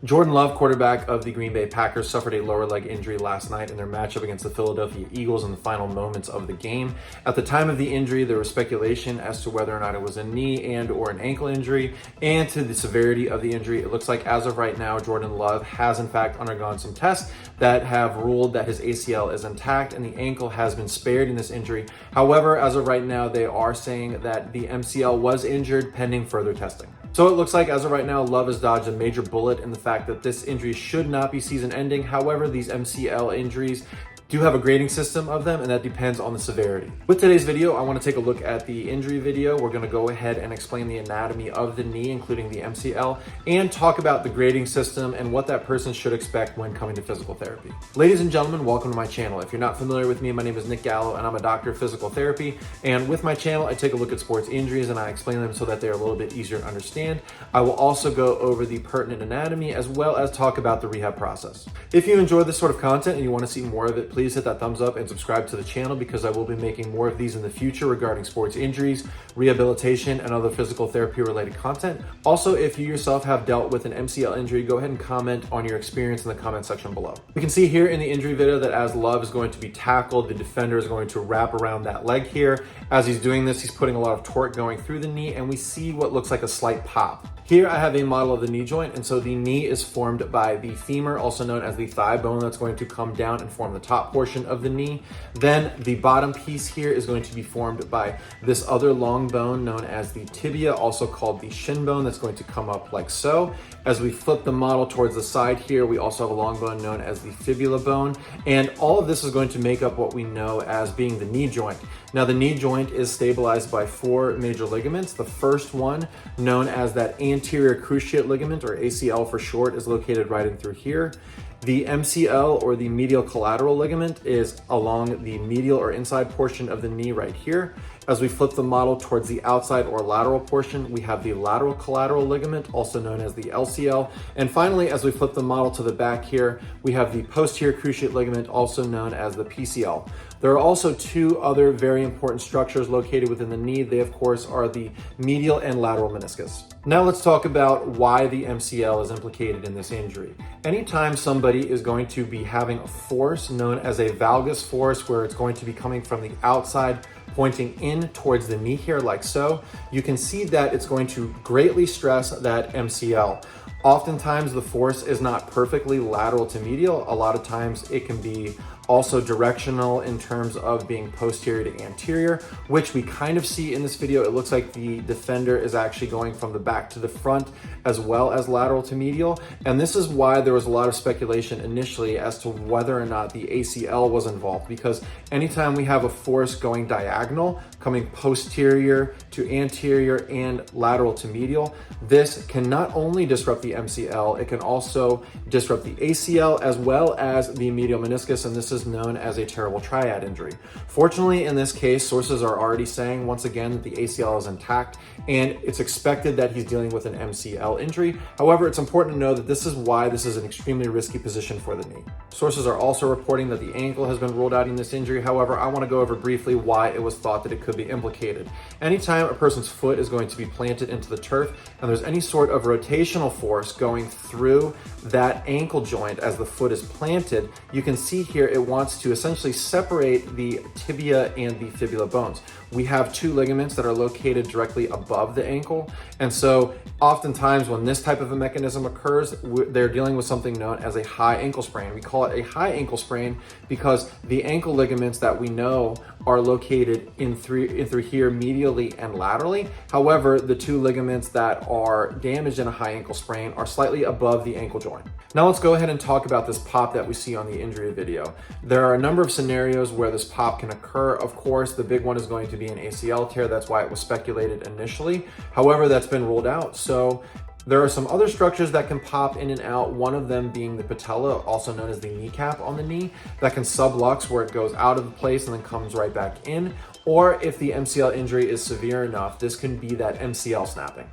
Jordan Love, quarterback of the Green Bay Packers, suffered a lower leg injury last night in their matchup against the Philadelphia Eagles in the final moments of the game. At the time of the injury, there was speculation as to whether or not it was a knee and or an ankle injury, and to the severity of the injury. It looks like as of right now, Jordan Love has in fact undergone some tests that have ruled that his ACL is intact and the ankle has been spared in this injury. However, as of right now, they are saying that the MCL was injured pending further testing. So it looks like as of right now, Love has dodged a major bullet in the fact that this injury should not be season ending. However, these MCL injuries do have a grading system of them, and that depends on the severity. With today's video, I want to take a look at the injury video. We're going to go ahead and explain the anatomy of the knee, including the MCL, and talk about the grading system and what that person should expect when coming to physical therapy. Ladies and gentlemen, welcome to my channel. If you're not familiar with me, my name is Nick Gallo, and I'm a doctor of physical therapy. And with my channel, I take a look at sports injuries and I explain them so that they're a little bit easier to understand. I will also go over the pertinent anatomy as well as talk about the rehab process. If you enjoy this sort of content and you want to see more of it, please hit that thumbs up and subscribe to the channel because I will be making more of these in the future regarding sports injuries, rehabilitation, and other physical therapy related content. Also, if you yourself have dealt with an MCL injury, go ahead and comment on your experience in the comment section below. We can see here in the injury video that as Love is going to be tackled, the defender is going to wrap around that leg here. As he's doing this, he's putting a lot of torque going through the knee, and we see what looks like a slight pop. Here I have a model of the knee joint, and so the knee is formed by the femur, also known as the thigh bone, that's going to come down and form the top portion of the knee. Then the bottom piece here is going to be formed by this other long bone known as the tibia, also called the shin bone, that's going to come up like so. As we flip the model towards the side here, we also have a long bone known as the fibula bone, and all of this is going to make up what we know as being the knee joint. Now, the knee joint is stabilized by four major ligaments. The first one, known as that anterior cruciate ligament, or ACL for short, is located right in through here. The MCL, or the medial collateral ligament, is along the medial or inside portion of the knee right here. As we flip the model towards the outside or lateral portion, we have the lateral collateral ligament, also known as the LCL. And finally, as we flip the model to the back here, we have the posterior cruciate ligament, also known as the PCL. There are also two other very important structures located within the knee. They, of course, are the medial and lateral meniscus. Now let's talk about why the MCL is implicated in this injury. Anytime somebody is going to be having a force known as a valgus force, where it's going to be coming from the outside, pointing in towards the knee here like so, you can see that it's going to greatly stress that MCL. Oftentimes the force is not perfectly lateral to medial. A lot of times it can be also directional in terms of being posterior to anterior, which we kind of see in this video. It looks like the defender is actually going from the back to the front as well as lateral to medial. And this is why there was a lot of speculation initially as to whether or not the ACL was involved, because anytime we have a force going diagonal, coming posterior to anterior and lateral to medial, this can not only disrupt the MCL, it can also disrupt the ACL as well as the medial meniscus, and this is known as a terrible triad injury. Fortunately, in this case, sources are already saying once again that the ACL is intact and it's expected that he's dealing with an MCL injury. However, it's important to know that this is why this is an extremely risky position for the knee. Sources are also reporting that the ankle has been ruled out in this injury. However, I want to go over briefly why it was thought that it could be implicated. Anytime a person's foot is going to be planted into the turf and there's any sort of rotational force going through that ankle joint as the foot is planted, you can see here it wants to essentially separate the tibia and the fibula bones. We have two ligaments that are located directly above the ankle, and so oftentimes when this type of a mechanism occurs, they're dealing with something known as a high ankle sprain. We call it a high ankle sprain because the ankle ligaments that we know are located in through here medially and laterally. However, the two ligaments that are damaged in a high ankle sprain are slightly above the ankle joint. Now let's go ahead and talk about this pop that we see on the injury video. There are a number of scenarios where this pop can occur. Of course, the big one is going to be an ACL tear. That's why it was speculated initially. However, that's been ruled out. So there are some other structures that can pop in and out, one of them being the patella, also known as the kneecap on the knee, that can sublux where it goes out of place and then comes right back in. Or if the MCL injury is severe enough, this can be that MCL snapping.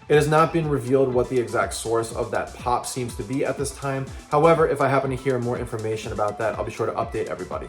It has not been revealed what the exact source of that pop seems to be at this time. However, if I happen to hear more information about that, I'll be sure to update everybody.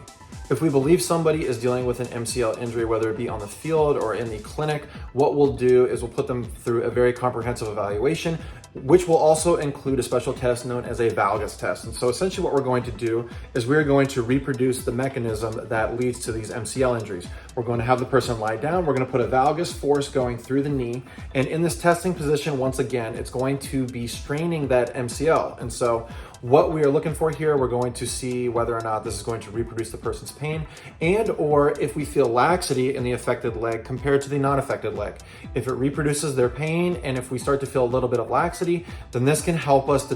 If we believe somebody is dealing with an MCL injury, whether it be on the field or in the clinic, what we'll do is we'll put them through a very comprehensive evaluation. which will also include a special test known as a valgus test. And so essentially what we're going to do is we're going to reproduce the mechanism that leads to these MCL injuries. We're going to have the person lie down. We're going to put a valgus force going through the knee. And in this testing position, once again, it's going to be straining that MCL. And so what we are looking for here, we're going to see whether or not this is going to reproduce the person's pain, and or if we feel laxity in the affected leg compared to the non-affected leg. If it reproduces their pain and if we start to feel a little bit of laxity, then this can help us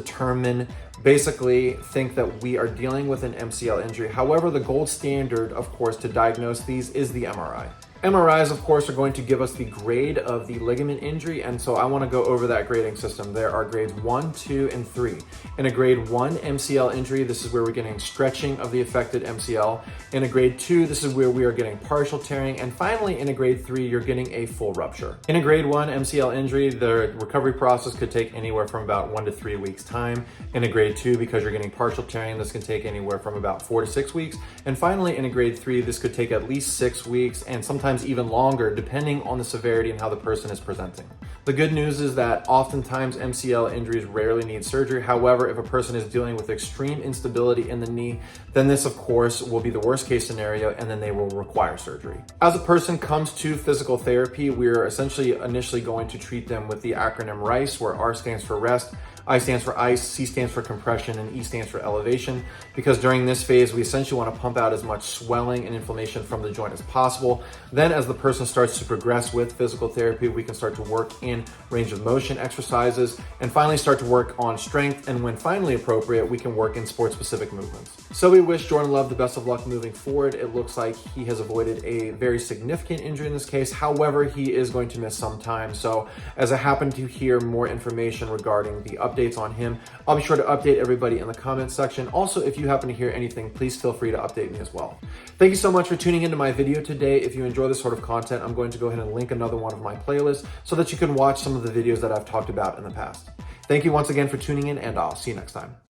basically think that we are dealing with an MCL injury. However, the gold standard, of course, to diagnose these is the MRI. MRIs, of course, are going to give us the grade of the ligament injury, and so I want to go over that grading system. There are grades 1, 2, and 3. In a grade 1 MCL injury, this is where we're getting stretching of the affected MCL. In a grade 2, this is where we are getting partial tearing. And finally, in a grade 3, you're getting a full rupture. In a grade 1 MCL injury, the recovery process could take anywhere from about 1 to 3 weeks time. In a grade 2, because you're getting partial tearing, this can take anywhere from about 4 to 6 weeks. And finally, in a grade 3, this could take at least 6 weeks and sometimes even longer, depending on the severity and how the person is presenting. The good news is that oftentimes MCL injuries rarely need surgery. However, if a person is dealing with extreme instability in the knee, then this of course will be the worst case scenario, and then they will require surgery. As a person comes to physical therapy, we're essentially initially going to treat them with the acronym RICE, where R stands for rest, I stands for ice, C stands for compression, and E stands for elevation, because during this phase, we essentially want to pump out as much swelling and inflammation from the joint as possible. Then as the person starts to progress with physical therapy, we can start to work in range of motion exercises and finally start to work on strength. And when finally appropriate, we can work in sport-specific movements. So we wish Jordan Love the best of luck moving forward. It looks like he has avoided a very significant injury in this case. However, he is going to miss some time. So as I happen to hear more information regarding the updates on him, I'll be sure to update everybody in the comments section. Also, if you happen to hear anything, please feel free to update me as well. Thank you so much for tuning into my video today. If you enjoy this sort of content, I'm going to go ahead and link another one of my playlists so that you can watch some of the videos that I've talked about in the past. Thank you once again for tuning in, and I'll see you next time.